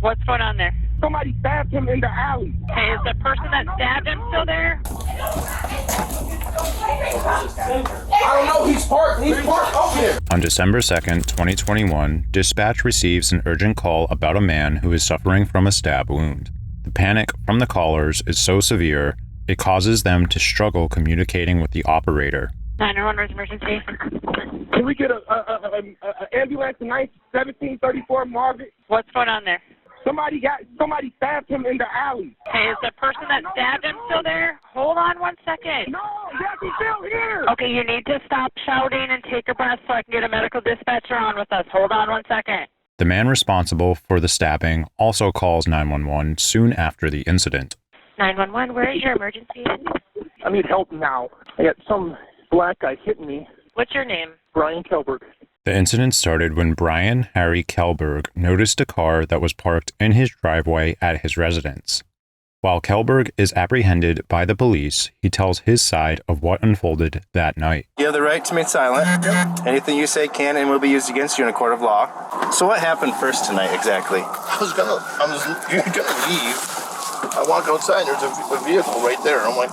What's going on there? Somebody stabbed him in the alley. Hey, is the person that stabbed him still there? I don't know. He's parked over here. On December 2nd, 2021, dispatch receives an urgent call about a man who is suffering from a stab wound. The panic from the callers is so severe, it causes them to struggle communicating with the operator. 911 emergency. Can we get an ambulance tonight? 1734 Margaret. What's going on there? Somebody stabbed him in the alley. Hey, is the person that stabbed him still there? Hold on 1 second. No, yes, he's still here. Okay, you need to stop shouting and take a breath so I can get a medical dispatcher on with us. Hold on 1 second. The man responsible for the stabbing also calls 911 soon after the incident. 911, where is your emergency? I need help now. I got some black guy hitting me. What's your name? Brian Kelberg. The incident started when Brian Harry Kelberg noticed a car that was parked in his driveway at his residence. While Kelberg is apprehended by the police, he tells his side of what unfolded that night. You have the right to remain silent. Anything you say can and will be used against you in a court of law. So what happened first tonight exactly? I was gonna leave. I walk outside and there's a vehicle right there. I'm like,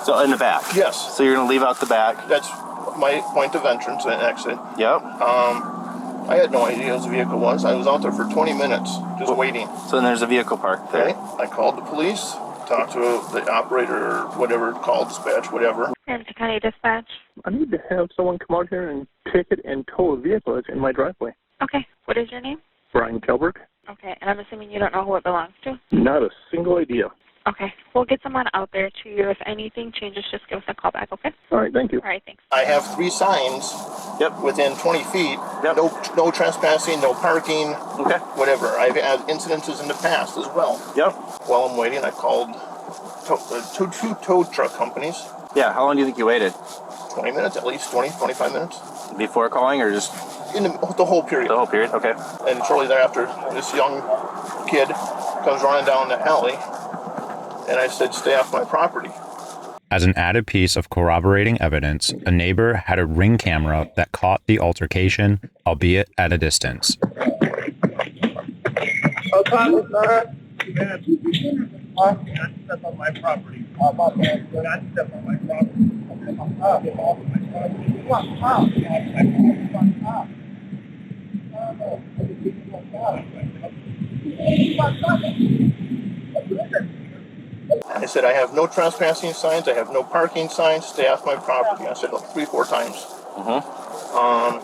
So in the back? yes, So you're going to leave out the back? that's my point of entrance and exit. Yep. I had no idea whose vehicle was. I was out there for 20 minutes just waiting. So then there's a vehicle parked there. Okay, I called the police, talked to the operator or whatever, called dispatch, whatever. Ramsey County Dispatch. I need to have someone come out here and ticket and tow a vehicle that's in my driveway. Okay, what is your name? Brian Kelberg. Okay, and I'm assuming you don't know who it belongs to? Not a single idea. Okay, we'll get someone out there to you. If anything changes, just give us a call back, okay? All right, thank you. All right, thanks. I have 3 signs. Yep. Within 20 feet. Yep. No trespassing, no parking. Okay. Whatever. I've had incidences in the past as well. Yep. While I'm waiting, I called two tow truck companies. Yeah, how long do you think you waited? 20 minutes, at least 20, 25 minutes. Before calling or just In the whole period. the whole period? Okay. And shortly thereafter, this young kid comes running down the alley, and I said, stay off my property. As an added piece of corroborating evidence, a neighbor had a Ring camera that caught the altercation, albeit at a distance. Step on my property. Not step on my property. I said, I have no trespassing signs, I have no parking signs, stay off my property. I said 3-4 times.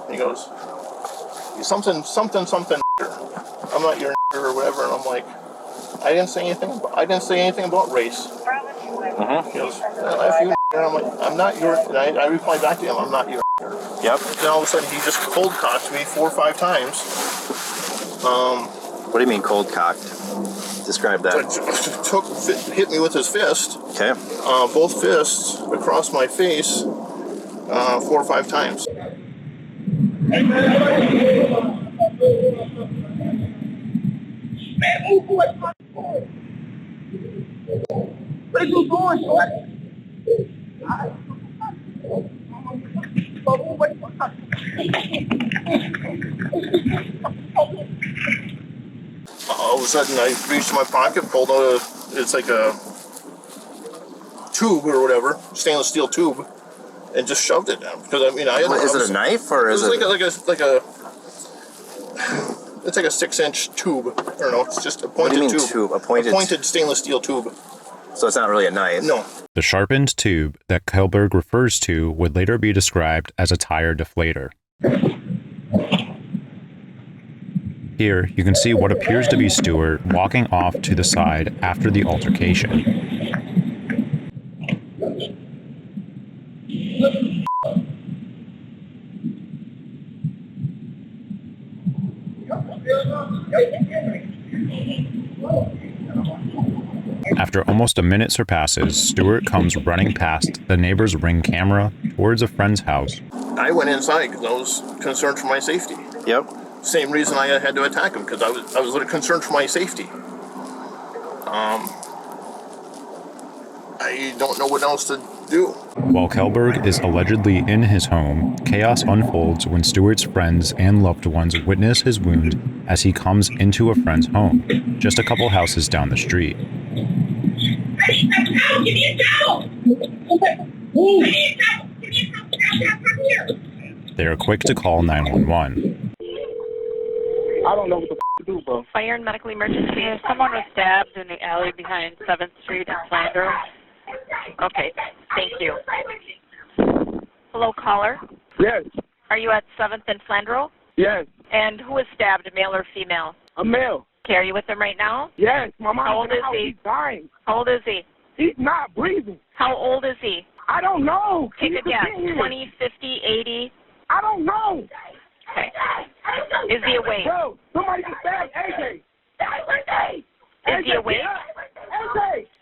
He goes, something, I'm not your or whatever, and I'm like, I didn't say anything about race. He goes, F you, and I'm like, I'm not your, and I replied back to him, I'm not your. Yep. Then all of a sudden he just cold cocked me 4 or 5 times. What do you mean cold cocked? Describe that. Hit me with his fist. Okay. Both fists across my face 4 or 5 times. Man, move away from my phone. What are you doing, boy? All of a sudden, I reached in my pocket, pulled out it's like a tube or whatever, stainless steel tube, and just shoved it down. Because I mean, Is it a knife or is it? It's like a 6-inch tube. I don't know. It's just a pointed What do you mean tube. tube? A pointed stainless steel tube. So it's not really a knife. No. The sharpened tube that Kelberg refers to would later be described as a tire deflator. Here, you can see what appears to be Stewart walking off to the side after the altercation. After almost a minute surpasses, Stewart comes running past the neighbor's Ring camera towards a friend's house. I went inside because I was concerned for my safety. Yep. Same reason I had to attack him, because I was a little concerned for my safety. I don't know what else to Do. While Kellberg is allegedly in his home, chaos unfolds when Stewart's friends and loved ones witness his wound as he comes into a friend's home, just a couple houses down the street. They are quick to call 911. I don't know what the to do, bro. Fire and medical emergency. Someone was stabbed in the alley behind 7th Street in Flanders. Okay, thank you. Hello, caller. Yes. Are you at 7th and Flandreau? Yes. And who was stabbed, male or female? A male. Okay, are you with him right now? Yes. My mom. How old is he? He's dying. How old is he? He's not breathing. How old is he? I don't know. Take a guess. 20, 50, 80? I don't know. Okay. Is he awake? Bro, somebody just stabbed AJ. Is he awake?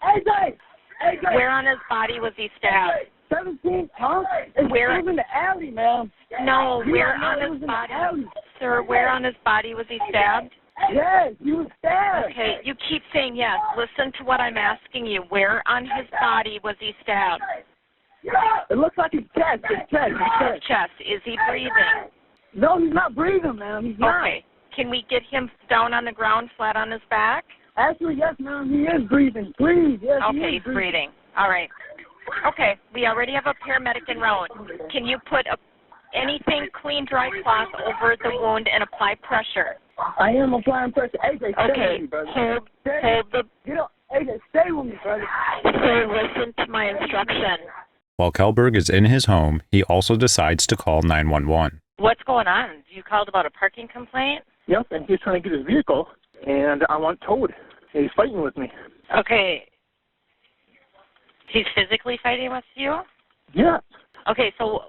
AJ. Where on his body was he stabbed? 17, huh? Where? He was in the alley, man. No, where know on he his was in the body? alley. Sir, where on his body was he stabbed? Yes, he was stabbed. Okay, you keep saying yes. Listen to what I'm asking you. Where on his body was he stabbed? It looks like his chest. His Chest. Is he breathing? No, he's not breathing, man. He's not. Okay. Can we get him down on the ground, flat on his back? Actually, yes, ma'am. He is breathing. Please, yes. Okay, he's breathing. All right. Okay, we already have a paramedic en route. Can you put anything clean, dry cloth over the wound and apply pressure? I am applying pressure. AJ, stay Okay, with me, brother. hold the... Get up. AJ, stay with me, brother. Sir, listen to my instruction. While Kellberg is in his home, he also decides to call 911. What's going on? You called about a parking complaint? Yep, and he's trying to get his vehicle, and I want towed. And he's fighting with me. Okay. He's physically fighting with you? Yeah. Okay, so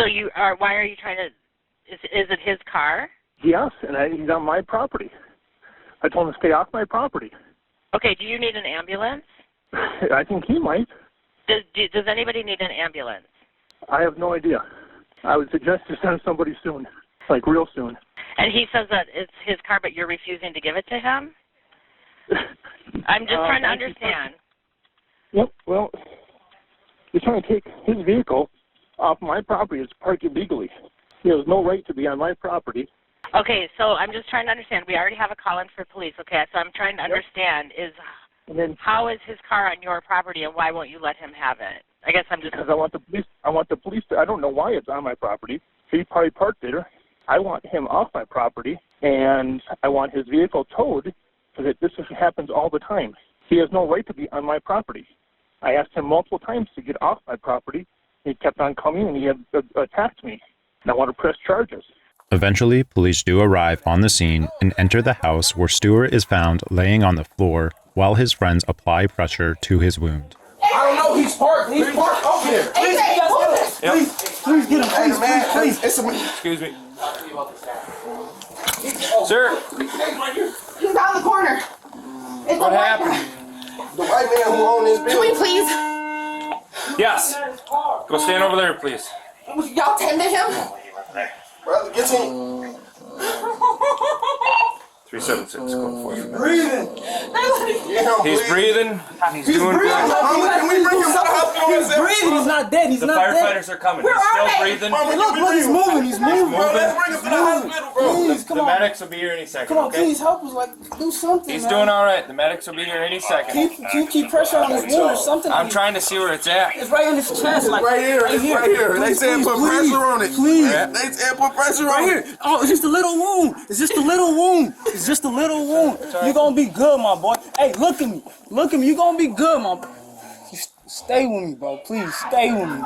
you are, why are you trying to, is it his car? Yes, and he's on my property. I told him to stay off my property. Okay, do you need an ambulance? I think he might. Does anybody need an ambulance? I have no idea. I would suggest to send somebody soon, like real soon. And he says that it's his car, but you're refusing to give it to him? I'm just trying to understand. Yep, well, he's trying to take his vehicle off my property. It's parked illegally. He has no right to be on my property. Okay, so I'm just trying to understand. We already have a call in for police, okay? So I'm trying to understand And then, how is his car on your property and why won't you let him have it? I guess I'm just... because I want the police to, I don't know why it's on my property. He probably parked there. I want him off my property, and I want his vehicle towed, because this happens all the time. He has no right to be on my property. I asked him multiple times to get off my property. He kept on coming, and he had attacked me. And I want to press charges. Eventually, police do arrive on the scene and enter the house where Stewart is found laying on the floor while his friends apply pressure to his wound. I don't know. He's parked over there. Please, please get him. Please. Excuse me. Sir, He's down the corner. what happened? The white man who owned this building. Can we please? Yes. Go stand over there, please. Y'all tend to him? Brother, get him. 376, going for you. Breathing. He's breathing. He's doing good. Can we bring him to the hospital? He's breathing. He's not dead. He's The not dead. firefighters are coming. He's still breathing. Look, he's moving. He's moving. Let's bring him to the hospital, bro. Please, come The on. medics will be here any second. Come on, okay? please help us. Like, do something. He's man. doing all right. The medics will be here any second. Keep pressure on his wound or something. I'm trying to see where it's at. It's right in his chest. Like, Right here. They said put pressure on it. Please. They said put pressure on it. Here. Oh, it's just a little wound. It's just a little wound. It's just a little wound. You're gonna be good, my boy. Hey, look at me. Look at me. You're gonna be good, my boy. Stay with me, bro. Please, stay with me.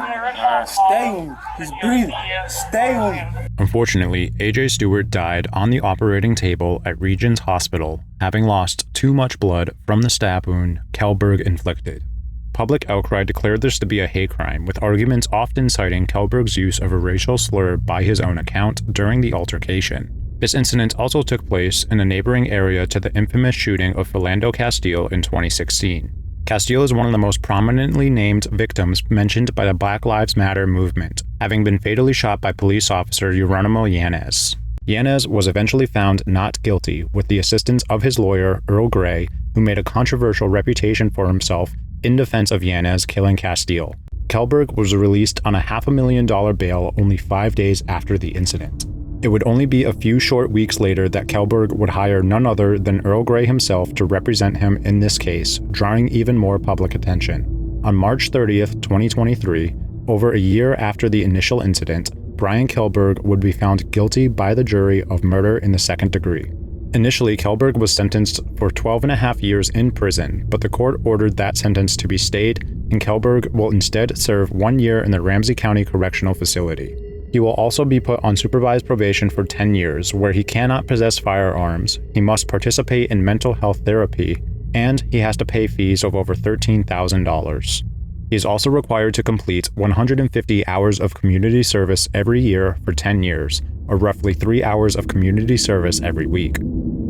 Stay with me. He's breathing. Stay with me. Unfortunately, AJ Stewart died on the operating table at Regions Hospital, having lost too much blood from the stab wound Kellberg inflicted. Public outcry declared this to be a hate crime, with arguments often citing Kellberg's use of a racial slur by his own account during the altercation. This incident also took place in a neighboring area to the infamous shooting of Philando Castile in 2016. Castile is one of the most prominently named victims mentioned by the Black Lives Matter movement, having been fatally shot by police officer Geronimo Yanez. Yanez was eventually found not guilty with the assistance of his lawyer, Earl Gray, who made a controversial reputation for himself in defense of Yanez killing Castile. Kellberg was released on a $500,000 bail only 5 days after the incident. It would only be a few short weeks later that Kellberg would hire none other than Earl Grey himself to represent him in this case, drawing even more public attention. On March 30th, 2023, over a year after the initial incident, Brian Kellberg would be found guilty by the jury of murder in the second degree. Initially, Kellberg was sentenced for 12.5 years in prison, but the court ordered that sentence to be stayed, and Kellberg will instead serve 1 year in the Ramsey County Correctional Facility. He will also be put on supervised probation for 10 years, where he cannot possess firearms, he must participate in mental health therapy, and he has to pay fees of over $13,000. He is also required to complete 150 hours of community service every year for 10 years, or roughly 3 hours of community service every week.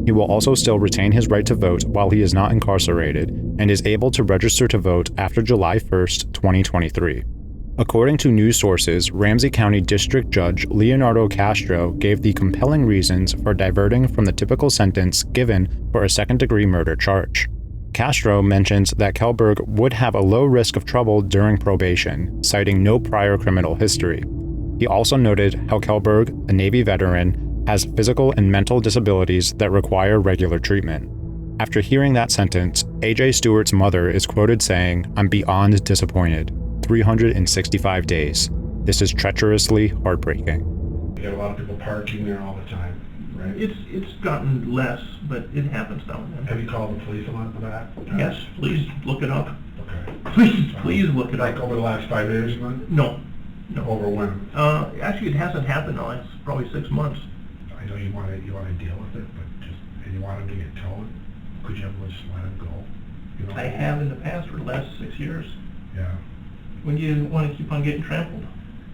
He will also still retain his right to vote while he is not incarcerated, and is able to register to vote after July 1st, 2023. According to news sources, Ramsey County District Judge Leonardo Castro gave the compelling reasons for diverting from the typical sentence given for a second-degree murder charge. Castro mentions that Kellberg would have a low risk of trouble during probation, citing no prior criminal history. He also noted how Kellberg, a Navy veteran, has physical and mental disabilities that require regular treatment. After hearing that sentence, A.J. Stewart's mother is quoted saying, "I'm beyond disappointed. 365 days. This is treacherously heartbreaking." You get a lot of people parking there all the time, right? It's gotten less, but it happens now and then. Have you called the police a lot for that? Yes, please look it up. Okay. Please look it Like up. over the last 5 years, then? No. Over when? Actually, it hasn't happened now. It's probably 6 months. I know you want to deal with it, but and you want him to get towed. Could you ever just let him go? You know? I have in the past for the last 6 years. Yeah. When you want to keep on getting trampled.